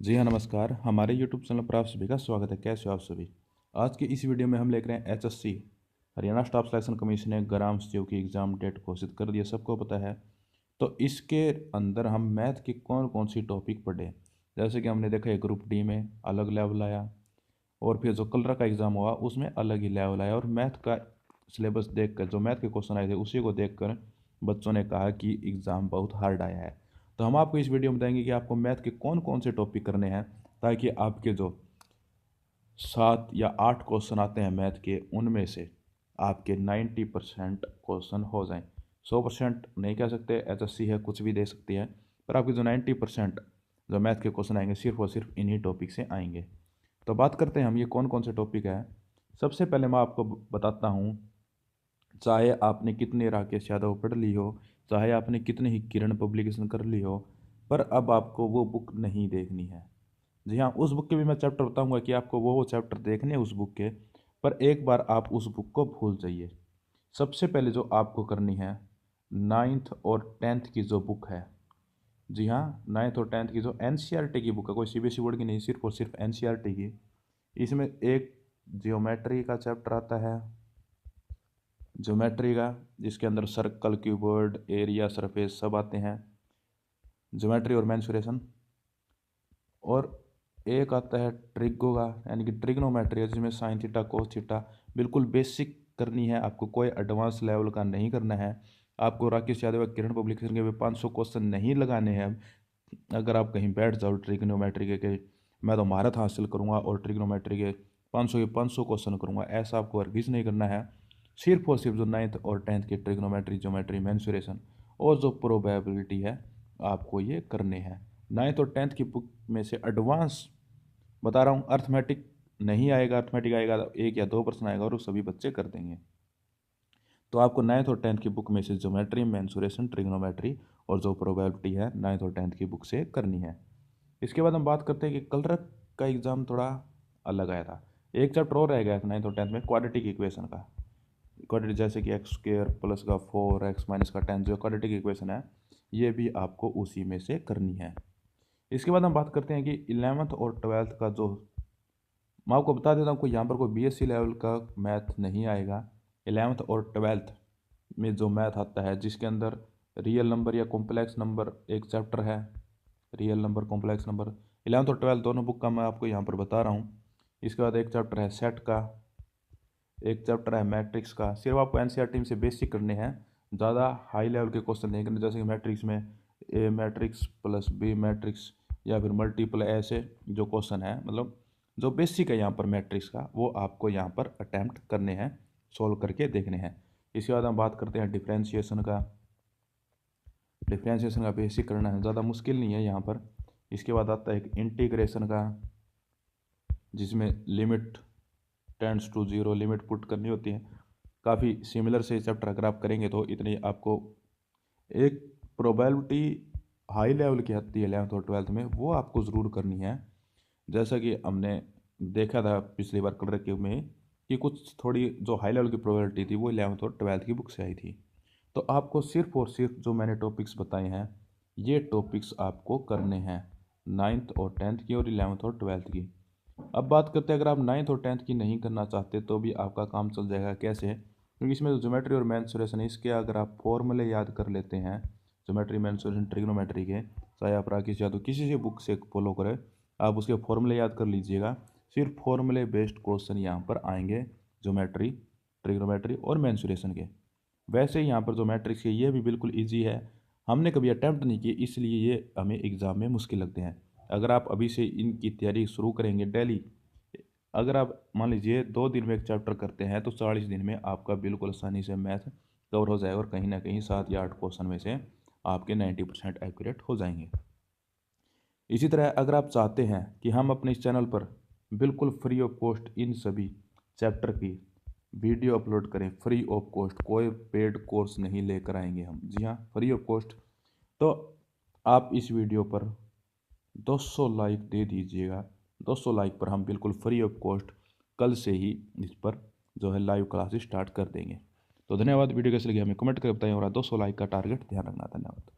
जी हाँ, नमस्कार। हमारे यूट्यूब चैनल पर आप सभी का स्वागत है। कैसे हो आप सभी? आज की इस वीडियो में हम लेकर हैं HSC Haryana staff selection commission ने ग्राम सचिव की एग्ज़ाम डेट घोषित कर दिया, सबको पता है। तो इसके अंदर हम मैथ की कौन कौन सी टॉपिक पढ़े, जैसे कि हमने देखा है ग्रुप डी में अलग लेवल आया, और फिर जो कलर का एग्ज़ाम हुआ उसमें अलग ही लेवल आया, और मैथ का सिलेबस देखकर जो मैथ के क्वेश्चन आए थे उसी को देखकर बच्चों ने कहा कि एग्ज़ाम बहुत हार्ड आया है। तो हम आपको इस वीडियो में बताएंगे कि आपको मैथ के कौन कौन से टॉपिक करने हैं, ताकि आपके जो 7 या 8 क्वेश्चन आते हैं मैथ के, उनमें से आपके 90% क्वेश्चन हो जाएं। 100% नहीं कह सकते, एचएससी है कुछ भी दे सकती है, पर आपके जो 90% जो मैथ के क्वेश्चन आएंगे सिर्फ और सिर्फ इन्हीं टॉपिक से आएंगे। तो बात करते हैं हम ये कौन कौन से टॉपिक है। सबसे पहले मैं आपको बताता हूँ, चाहे आपने कितने राकेश यादव पढ़ ली हो, चाहे आपने कितने ही किरण पब्लिकेशन कर ली हो, पर अब आपको वो बुक नहीं देखनी है। जी हाँ, उस बुक के भी मैं चैप्टर बताऊंगा कि आपको वो चैप्टर देखने हैं उस बुक के, पर एक बार आप उस बुक को भूल जाइए। सबसे पहले जो आपको करनी है, 9th और 10th की जो बुक है, जी हाँ, 9th और 10th की जो एनसीईआरटी की बुक है, कोई सीबीएसई बोर्ड की नहीं, सिर्फ और सिर्फ एनसीईआरटी की। इसमें एक जियोमेट्री का चैप्टर आता है, ज्योमेट्री का, जिसके अंदर सर्कल, क्यूबॉइड, एरिया, सरफेस सब आते हैं, ज्योमेट्री और मेंसुरेशन। और एक आता है ट्रिगो का, यानी कि ट्रिग्नोमेट्री है, जिसमें साइन थीटा कोस थीटा, बिल्कुल बेसिक करनी है आपको, कोई एडवांस लेवल का नहीं करना है। आपको राकेश यादव का किरण पब्लिकेशन के भी 500 क्वेश्चन नहीं लगाने हैं। अगर आप कहीं बैठ जाओ ट्रिग्नोमेट्री के मैं तो महारत हासिल करूंगा और ट्रिग्नोमेट्री के 500 क्वेश्चन करूंगा, ऐसा आपको हरगिज नहीं करना है। सिर्फ और सिर्फ जो 9th और 10th की ट्रिग्नोमेट्री, ज्योमेट्री, मेंसुरेशन और जो प्रोबेबिलिटी है, आपको ये करने हैं। 9th और 10th की बुक में से एडवांस बता रहा हूँ, अर्थमेटिक नहीं आएगा, अर्थमेटिक आएगा तो 1 या 2% आएगा और वो सभी बच्चे कर देंगे। तो आपको 9th और 10th की बुक में से ज्योमेट्री, मेंसुरेशन, ट्रिग्नोमेट्री और जो प्रोबेबिलिटी है 9th और 10th की बुक से करनी है। इसके बाद हम बात करते हैं कि कलर का एग्ज़ाम थोड़ा अलग आया था। एक चैप्टर और रह गया था 9th और 10th में, क्वाड्रेटिक इक्वेशन का। क्वाड्रेटिक जैसे कि x² प्लस का 4x माइनस का 10, जो क्वाड्रेटिक इक्वेशन है, ये भी आपको उसी में से करनी है। इसके बाद हम बात करते हैं कि 11th और 12th का जो, मैं आपको बता देता हूँ, कोई यहाँ पर कोई बीएससी लेवल का मैथ नहीं आएगा। 11th और 12th में जो मैथ आता है, जिसके अंदर रियल नंबर या कॉम्प्लेक्स नंबर एक चैप्टर है, real number, complex number, 11th और 12th दोनों बुक का मैं आपको यहाँ पर बता रहा हूँ। इसके बाद एक चैप्टर है सेट का, एक चैप्टर है मैट्रिक्स का। सिर्फ आपको एनसीईआरटी में से बेसिक करने हैं, ज़्यादा हाई लेवल के क्वेश्चन नहीं करने, जैसे कि मैट्रिक्स में ए मैट्रिक्स प्लस बी मैट्रिक्स या फिर मल्टीपल, ऐसे जो क्वेश्चन है, मतलब जो बेसिक है यहाँ पर मैट्रिक्स का, वो आपको यहाँ पर अटैम्प्ट करने हैं, सॉल्व करके देखने हैं। इसके बाद हम बात करते हैं डिफ्रेंशिएशन का। डिफ्रेंशिएशन का बेसिक करना है, ज़्यादा मुश्किल नहीं है यहाँ पर। इसके बाद आता है एक इंटीग्रेशन का, जिसमें limit tends to zero, limit put करनी होती है। काफ़ी सिमिलर से चैप्टर अगर आप करेंगे तो इतनी आपको एक प्रोबेबिलिटी हाई लेवल की आती है 11th और 12th में, वो आपको ज़रूर करनी है। जैसा कि हमने देखा था पिछली बार कलर के में, कि कुछ थोड़ी जो हाई लेवल की प्रोबेबिलिटी थी वो 11th और 12th की बुक से आई थी। तो आपको सिर्फ और सिर्फ जो मैंने टॉपिक्स बताए हैं, ये टॉपिक्स आपको करने हैं 9th और 10th की और 11th और 12th की। अब बात करते हैं, अगर आप 9th और 10th की नहीं करना चाहते तो भी आपका काम चल जाएगा। कैसे? क्योंकि इसमें जो ज्योमेट्री और मेंसुरेशन है, इसके अगर आप फॉर्मूले याद कर लेते हैं, ज्योमेट्री, मेंसुरेशन, ट्रिग्नोमेट्री के, चाहे आप राकेश यादव किसी से बुक से फॉलो करें, आप उसके फॉर्मूले याद कर लीजिएगा। सिर्फ फॉर्मूले बेस्ड क्वेश्चन यहाँ पर आएंगे, ज्योमेट्री, ट्रिग्नोमेट्री और मेंसुरेशन के। वैसे ही यहाँ पर जो मैट्रिक्स के, ये भी बिल्कुल ईजी है, हमने कभी अटैम्प्ट नहीं किए, इसलिए ये हमें एग्ज़ाम में मुश्किल लगते हैं। अगर आप अभी से इनकी तैयारी शुरू करेंगे डेली, अगर आप मान लीजिए 2 दिन में एक चैप्टर करते हैं, तो 40 दिन में आपका बिल्कुल आसानी से मैथ कवर हो जाएगा, और कहीं ना कहीं 7 या 8 क्वेश्चन में से आपके 90% एक्यूरेट हो जाएंगे। इसी तरह अगर आप चाहते हैं कि हम अपने इस चैनल पर बिल्कुल फ्री ऑफ कॉस्ट इन सभी चैप्टर की वीडियो अपलोड करें, फ्री ऑफ कॉस्ट, कोई पेड कोर्स नहीं लेकर आएंगे हम, जी हाँ, फ्री ऑफ कॉस्ट, तो आप इस वीडियो पर 200 लाइक दे दीजिएगा। 200 लाइक पर हम बिल्कुल फ्री ऑफ कॉस्ट कल से ही इस पर जो है लाइव क्लासेस स्टार्ट कर देंगे। तो धन्यवाद। वीडियो कैसे लगी हमें कमेंट कर बताएं, और 200 लाइक का टारगेट ध्यान रखना। धन्यवाद।